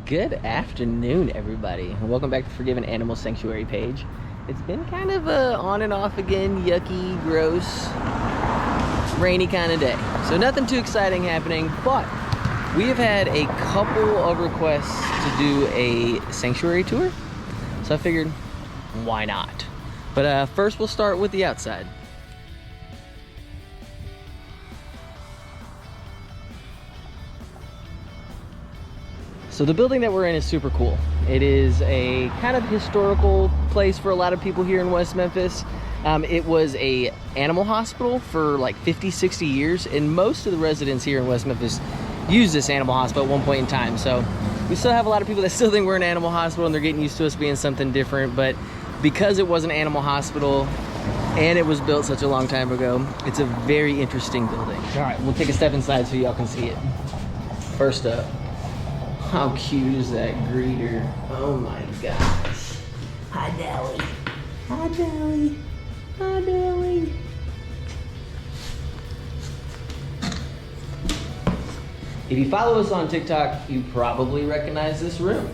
Good afternoon, everybody. Welcome back to Furgiven Animal Sanctuary page. It's been kind of a on and off again, yucky, gross, rainy kind of day. So nothing too exciting happening, but we have had a couple of requests to do a sanctuary tour. So I figured, why not? But first we'll start with the outside. So the building that we're in is super cool. It is a kind of historical place for a lot of people here in West Memphis. It was a animal hospital for like 50, 60 years, and most of the residents here in West Memphis used this animal hospital at one point in time. So we still have a lot of people that still think we're an animal hospital and they're getting used to us being something different, but because it was an animal hospital and it was built such a long time ago, it's a very interesting building. All right, we'll take a step inside so y'all can see it. First up, how cute is that greeter? Oh my gosh. Hi, Dally. Hi, Dally. Hi, Dally. If you follow us on TikTok, you probably recognize this room.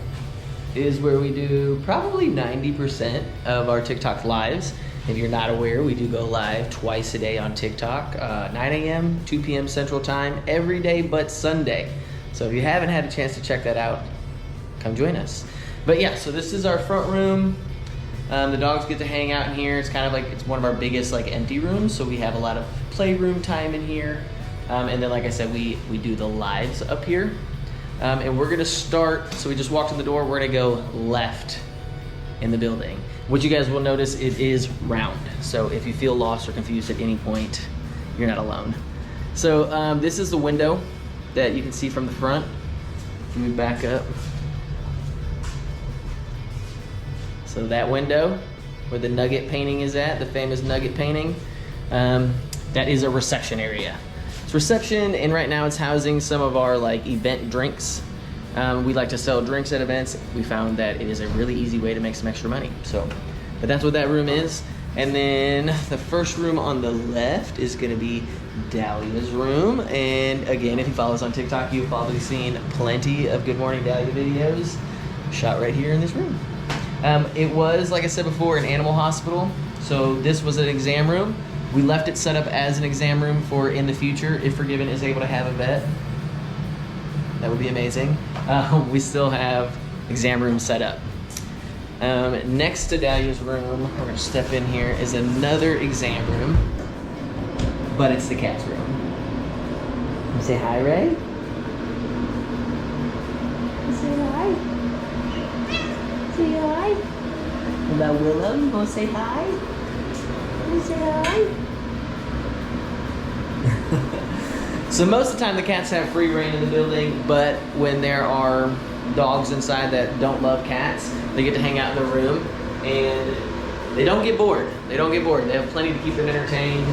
It is where we do probably 90% of our TikTok lives. If you're not aware, we do go live twice a day on TikTok, 9 a.m., 2 p.m. Central Time, every day but Sunday. So if you haven't had a chance to check that out, come join us. But yeah, so this is our front room. The dogs get to hang out in here. It's kind of like, it's one of our biggest like empty rooms. So we have a lot of playroom time in here. And then like I said, we do the lives up here. And we're gonna start, so we just walked in the door, we're gonna go left in the building. What you guys will notice, it is round. So if you feel lost or confused at any point, you're not alone. So this is the window that you can see from the front. Let me back up. So that window where the nugget painting is at, the famous nugget painting, that is a reception area. It's reception, and right now it's housing some of our like event drinks. We like to sell drinks at events. We found that it is a really easy way to make some extra money. So, but that's what that room is. And then the first room on the left is gonna be Dahlia's room. And again, if you follow us on TikTok, you've probably seen plenty of Good Morning Dahlia videos shot right here in this room. It was, like I said before, an animal hospital. So this was an exam room. We left it set up as an exam room for in the future, if Furgiven is able to have a vet. That would be amazing. We still have exam room set up. Next to Dahlia's room, we're gonna step in here, is another exam room, but it's the cat's room. You say hi, Ray? You say hi? Say hi? What about Willow? You gonna say hi? You say hi? So most of the time the cats have free reign in the building, but when there are dogs inside that don't love cats, they get to hang out in the room and they don't get bored. They don't get bored. They have plenty to keep them entertained.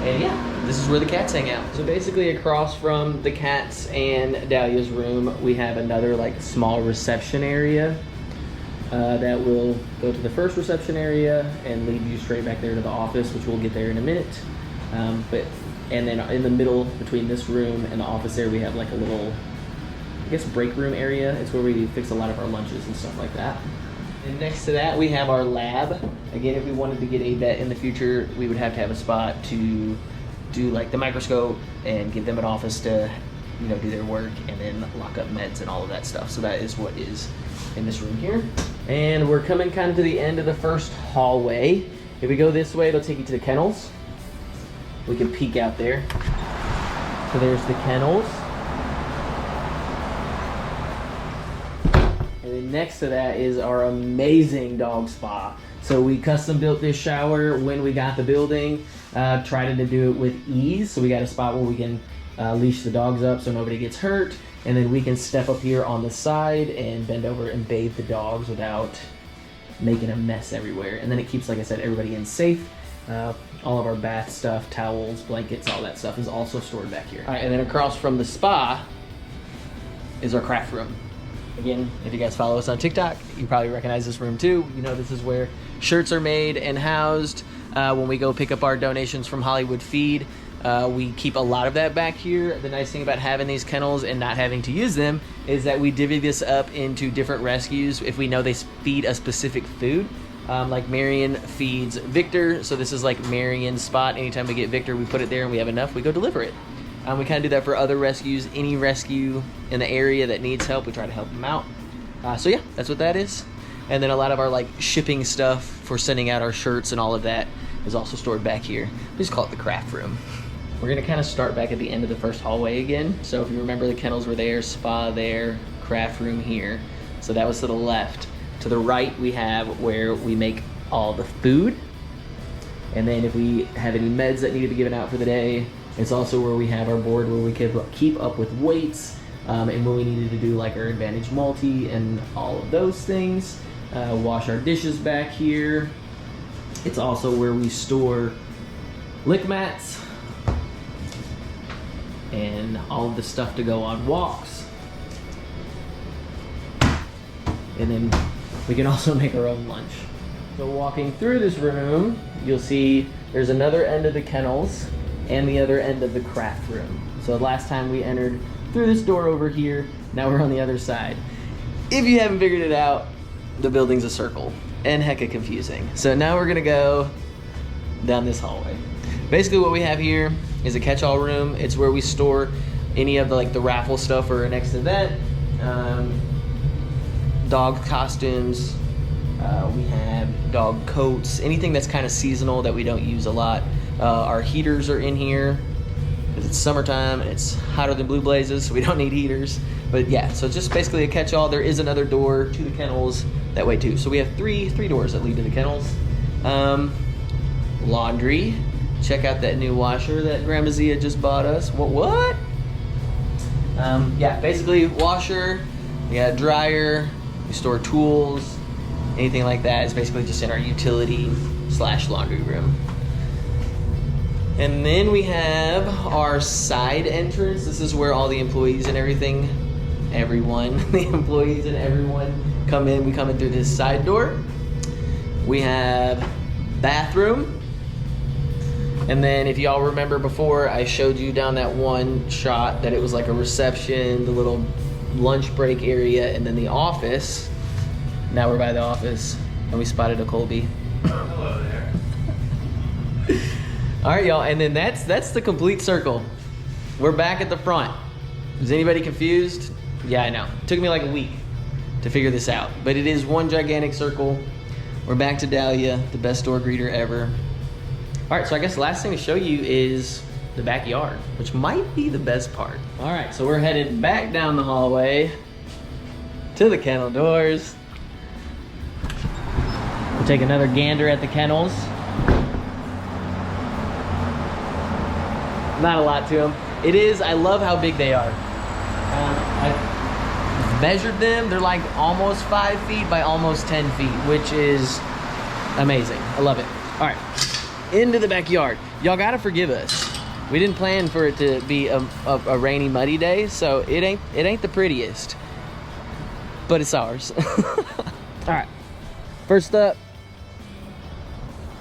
And yeah, this is where the cats hang out. So basically across from the cats and Dahlia's room, we have another like small reception area that will go to the first reception area and lead you straight back there to the office, which we'll get there in a minute. And then in the middle between this room and the office there, we have like a little, I guess, break room area. It's where we fix a lot of our lunches and stuff like that. And next to that, we have our lab. Again, if we wanted to get a vet in the future, we would have to have a spot to do like the microscope and give them an office to, you know, do their work and then lock up meds and all of that stuff. So that is what is in this room here. And we're coming kind of to the end of the first hallway. If we go this way, it'll take you to the kennels. We can peek out there. So there's the kennels. And then next to that is our amazing dog spa. So we custom built this shower when we got the building, tried to do it with ease. So we got a spot where we can leash the dogs up so nobody gets hurt. And then we can step up here on the side and bend over and bathe the dogs without making a mess everywhere. And then it keeps, like I said, everybody in safe. All of our bath stuff, towels, blankets, all that stuff is also stored back here. All right, and then across from the spa is our craft room. Again, if you guys follow us on TikTok, you probably recognize this room too. You know this is where shirts are made and housed. When we go pick up our donations from Hollywood Feed, We keep a lot of that back here. The nice thing about having these kennels and not having to use them is that we divvy this up into different rescues if we know they feed a specific food. Like Marion feeds Victor, so this is like Marion's spot. Anytime we get Victor, we put it there and we have enough, we go deliver it. We kind of do that for other rescues. Any rescue in the area that needs help, we try to help them out. So yeah, that's what that is. And then a lot of our like shipping stuff for sending out our shirts and all of that is also stored back here. We just call it the craft room. We're gonna kind of start back at the end of the first hallway again. So if you remember, the kennels were there, spa there, craft room here. So that was to the left. To the right, we have where we make all the food. And then if we have any meds that need to be given out for the day, it's also where we have our board where we can keep up with weights and when we needed to do like our Advantage Multi and all of those things. Wash our dishes back here. It's also where we store lick mats and all of the stuff to go on walks. And then we can also make our own lunch. So walking through this room, you'll see there's another end of the kennels and the other end of the craft room. So last time we entered through this door over here, now we're on the other side. If you haven't figured it out, the building's a circle and hecka confusing. So now we're gonna go down this hallway. Basically what we have here is a catch-all room. It's where we store any of the raffle stuff for our next event. Dog costumes, we have dog coats, anything that's kind of seasonal that we don't use a lot. Our heaters are in here because it's summertime and it's hotter than blue blazes, so we don't need heaters. But yeah, so it's just basically a catch-all. There is another door to the kennels that way too. So we have three doors that lead to the kennels. Laundry. Check out that new washer that Grandma Zia just bought us. What? Yeah, basically washer, we got a dryer, we store tools, anything like that. It's basically just in our utility / laundry room. And then we have our side entrance. This is where all the employees and everything, the employees and everyone come in. We come in through this side door. We have bathroom. And then if y'all remember before, I showed you down that one shot that it was like a reception, the little lunch break area, and then the office. Now we're by the office and we spotted a Colby. Hello there. All right, y'all, and then that's the complete circle. We're back at the front. Is anybody confused? Yeah, I know. It took me like a week to figure this out, but it is one gigantic circle. We're back to Dahlia, the best door greeter ever. All right, so I guess the last thing to show you is the backyard, which might be the best part. All right, so we're headed back down the hallway to the kennel doors. We'll take another gander at the kennels. Not a lot to them. It is, I love how big they are. I've measured them. They're like almost 5 feet by almost 10 feet, which is amazing. I love it. All right, into the backyard. Y'all gotta forgive us. We didn't plan for it to be a rainy, muddy day, so it ain't the prettiest, but it's ours. All right, first up,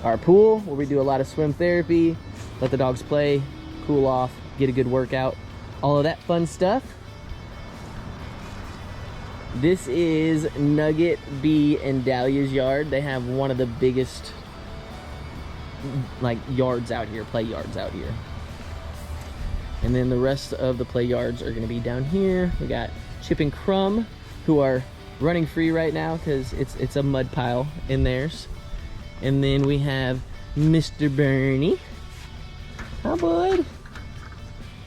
our pool, where we do a lot of swim therapy, let the dogs play, cool off, get a good workout, all of that fun stuff. This is Nugget, B, and Dahlia's yard. They have one of the biggest yards out here, play yards out here. And then the rest of the play yards are gonna be down here. We got Chip and Crumb, who are running free right now because it's a mud pile in theirs. And then we have Mr. Bernie. Hi, bud.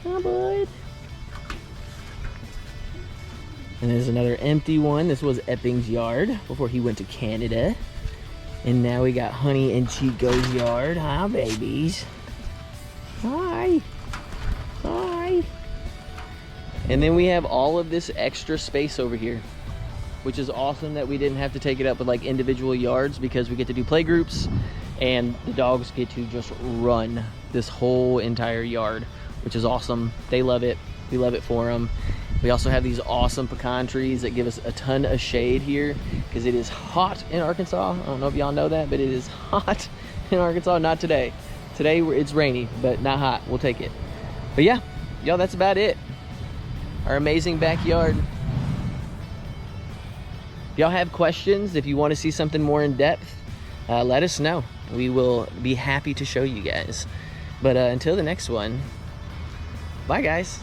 Hi, bud. And there's another empty one. This was Epping's yard before he went to Canada. And now we got Honey and Chico's yard. Hi, babies. Hi. Hi. And then we have all of this extra space over here, which is awesome that we didn't have to take it up with like individual yards, because we get to do play groups and the dogs get to just run this whole entire yard, which is awesome. They love it. We love it for them. We also have these awesome pecan trees that give us a ton of shade here because it is hot in Arkansas. I don't know if y'all know that, but it is hot in Arkansas. Not today. Today it's rainy, but not hot. We'll take it. But yeah, y'all, that's about it. Our amazing backyard. If y'all have questions, if you want to see something more in depth, let us know. We will be happy to show you guys. But until the next one, bye guys.